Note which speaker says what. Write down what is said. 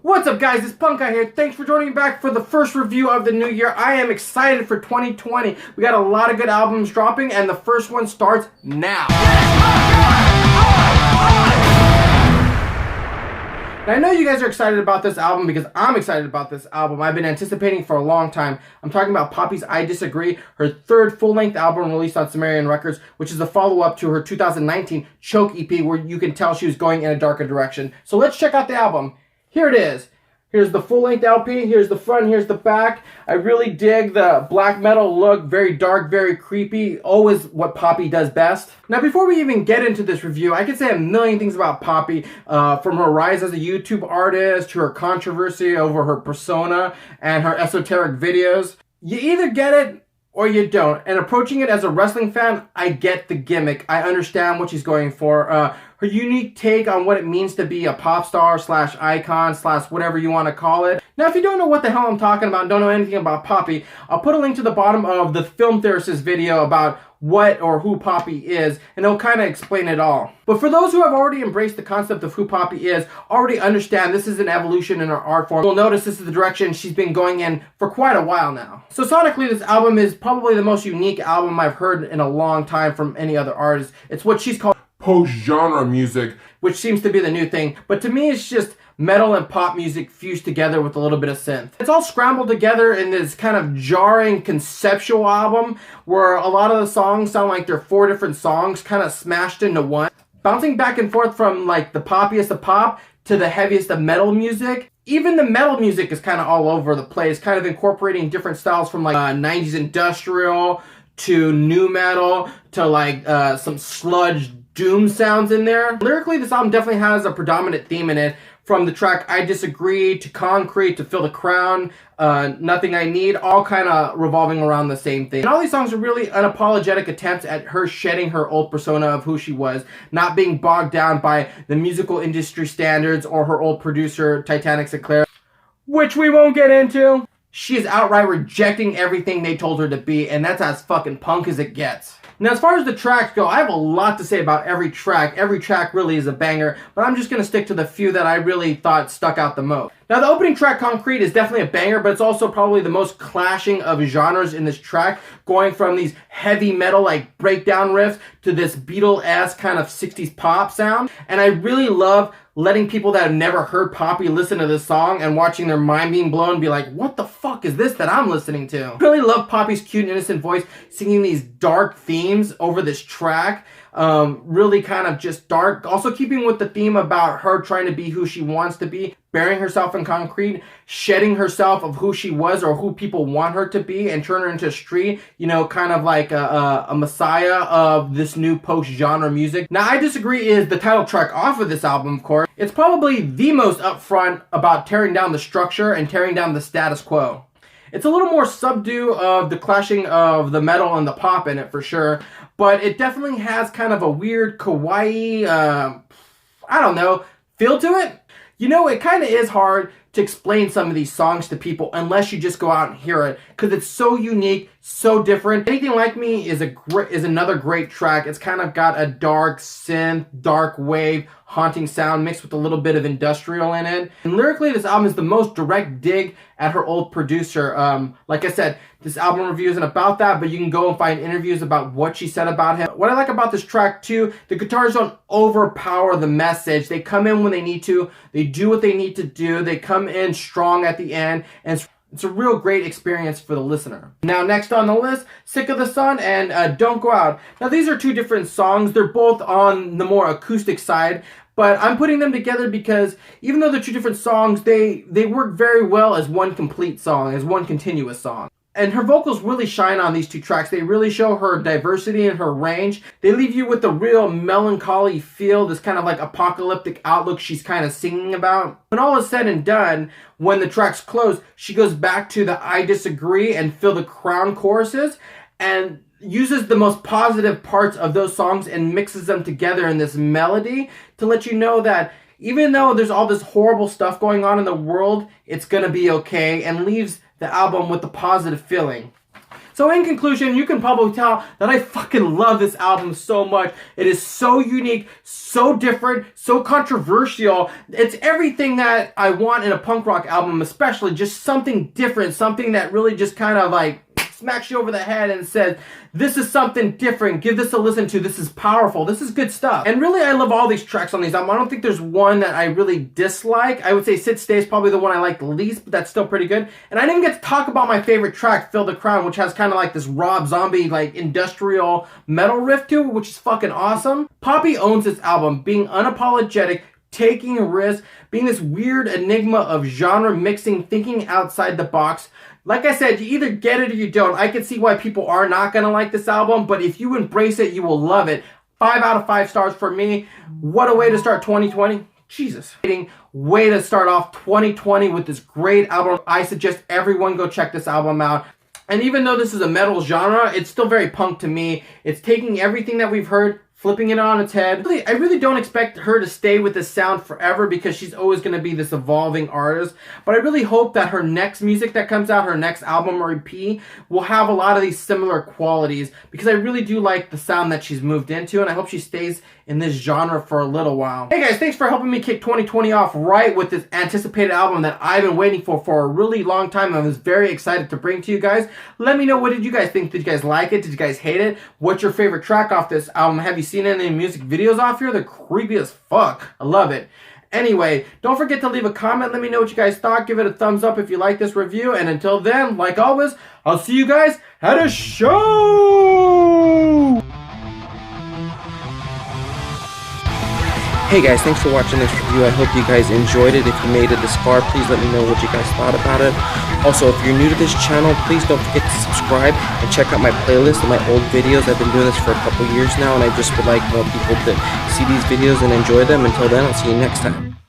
Speaker 1: What's up, guys? It's Punk Guy here. Thanks for joining me back for the first review of the new year. I am excited for 2020. We got a lot of good albums dropping, and the first one starts now. Now, I know you guys are excited about this album because I'm excited about this album. I've been anticipating for a long time. I'm talking about Poppy's I Disagree, her third full-length album released on Sumerian Records, which is a follow-up to her 2019 Choke EP, where you can tell she was going in a darker direction. So let's check out the album. Here it is. Here's the full-length LP, here's the front, here's the back. I really dig the black metal look, very dark, very creepy, always what Poppy does best. Now, before we even get into this review, I could say a million things about Poppy, from her rise as a YouTube artist to her controversy over her persona and her esoteric videos. You either get it or you don't. And approaching it as a wrestling fan, I get the gimmick. I understand what she's going for. Her unique take on what it means to be a pop star slash icon slash whatever you want to call it. Now, if you don't know what the hell I'm talking about, don't know anything about Poppy, I'll put a link to the bottom of the Film Theorist's video about what or who Poppy is, and it'll kind of explain it all. But for those who have already embraced the concept of who Poppy is, already understand this is an evolution in her art form. You'll notice this is the direction she's been going in for quite a while now. So sonically, this album is probably the most unique album I've heard in a long time from any other artist. It's what she's called post-genre music, which seems to be the new thing. But to me, it's just metal and pop music fused together with a little bit of synth. It's all scrambled together in this kind of jarring conceptual album where a lot of the songs sound like they're four different songs kind of smashed into one. Bouncing back and forth from like the poppiest of pop to the heaviest of metal music. Even the metal music is kind of all over the place, kind of incorporating different styles from like 90s industrial to nu metal to like some sludge doom sounds in there. Lyrically, this album definitely has a predominant theme in it, from the track I Disagree to Concrete to Feel the Crown, Nothing I Need, all kind of revolving around the same thing. And all these songs are really unapologetic attempts at her shedding her old persona of who she was, not being bogged down by the musical industry standards or her old producer, Titanic Sinclair, which we won't get into. She is outright rejecting everything they told her to be, and that's as fucking punk as it gets. Now, as far as the tracks go, I have a lot to say about every track. Every track really is a banger, but I'm just going to stick to the few that I really thought stuck out the most. Now, the opening track, Concrete, is definitely a banger, but it's also probably the most clashing of genres in this track, going from these heavy metal, like breakdown riffs, to this Beatle-esque kind of 60s pop sound. And I really love letting people that have never heard Poppy listen to this song and watching their mind being blown and be like, what the fuck is this that I'm listening to? I really love Poppy's cute and innocent voice singing these dark themes over this track. Really kind of just dark. Also keeping with the theme about her trying to be who she wants to be, burying herself in concrete, shedding herself of who she was or who people want her to be, and turn her into a street, you know, kind of like a messiah of this new post-genre music. Now, I Disagree is the title track off of this album, of course. It's probably the most upfront about tearing down the structure and tearing down the status quo. It's a little more subdued of the clashing of the metal and the pop in it for sure, but it definitely has kind of a weird kawaii, I don't know, feel to it. You know, it kind of is hard to explain some of these songs to people unless you just go out and hear it, because it's so unique, so different. Anything Like Me is another great track. It's kind of got a dark synth, dark wave, haunting sound mixed with a little bit of industrial in it. And lyrically, this album is the most direct dig at her old producer. Like I said, this album review isn't about that, but you can go and find interviews about what she said about him. What I like about this track too, the guitars don't overpower the message. They come in when they need to. They do what they need to do. They come in strong at the end, and it's a real great experience for the listener. Now, next on the list, Sick of the Sun and Don't Go Out. Now, these are two different songs. They're both on the more acoustic side, but I'm putting them together because even though they're two different songs, they work very well as one complete song, as one continuous song. And her vocals really shine on these two tracks. They really show her diversity and her range. They leave you with a real melancholy feel, this kind of like apocalyptic outlook she's kind of singing about. When all is said and done, when the tracks close, she goes back to the I Disagree and Feel the Crown choruses and uses the most positive parts of those songs and mixes them together in this melody to let you know that even though there's all this horrible stuff going on in the world, it's gonna be okay, and leaves the album with the positive feeling. So in conclusion, you can probably tell that I fucking love this album so much. It is so unique, so different, so controversial. It's everything that I want in a punk rock album, especially just something different, something that really just kind of like smacks you over the head and says, this is something different, give this a listen to, this is powerful, this is good stuff. And really, I love all these tracks on these albums. I don't think there's one that I really dislike. I would say Sit Stay is probably the one I like the least, but that's still pretty good. And I didn't even get to talk about my favorite track, Fill the Crown, which has kind of like this Rob Zombie, like industrial metal riff to it, which is fucking awesome. Poppy owns this album, being unapologetic, taking a risk, being this weird enigma of genre mixing, thinking outside the box. Like I said, you either get it or you don't. I can see why people are not going to like this album, but if you embrace it, you will love it. 5 out of 5 stars for me. What a way to start 2020. Jesus. Way to start off 2020 with this great album. I suggest everyone go check this album out. And even though this is a metal genre, it's still very punk to me. It's taking everything that we've heard, flipping it on its head. I really don't expect her to stay with this sound forever because she's always going to be this evolving artist. But I really hope that her next music that comes out, her next album or EP, will have a lot of these similar qualities because I really do like the sound that she's moved into, and I hope she stays in this genre for a little while. Hey guys, thanks for helping me kick 2020 off right with this anticipated album that I've been waiting for a really long time. I was very excited to bring to you guys. Let me know, what did you guys think? Did you guys like it? Did you guys hate it? What's your favorite track off this album? Have you seen any music videos off here? They're creepy as fuck. I love it. Anyway, don't forget to leave a comment. Let me know what you guys thought. Give it a thumbs up if you like this review. And until then, like always, I'll see you guys at a show!
Speaker 2: Hey guys, thanks for watching this review. I hope you guys enjoyed it. If you made it this far, please let me know what you guys thought about it. Also, if you're new to this channel, please don't forget to subscribe and check out my playlist of my old videos. I've been doing this for a couple years now, and I just would like more people to see these videos and enjoy them. Until then, I'll see you next time.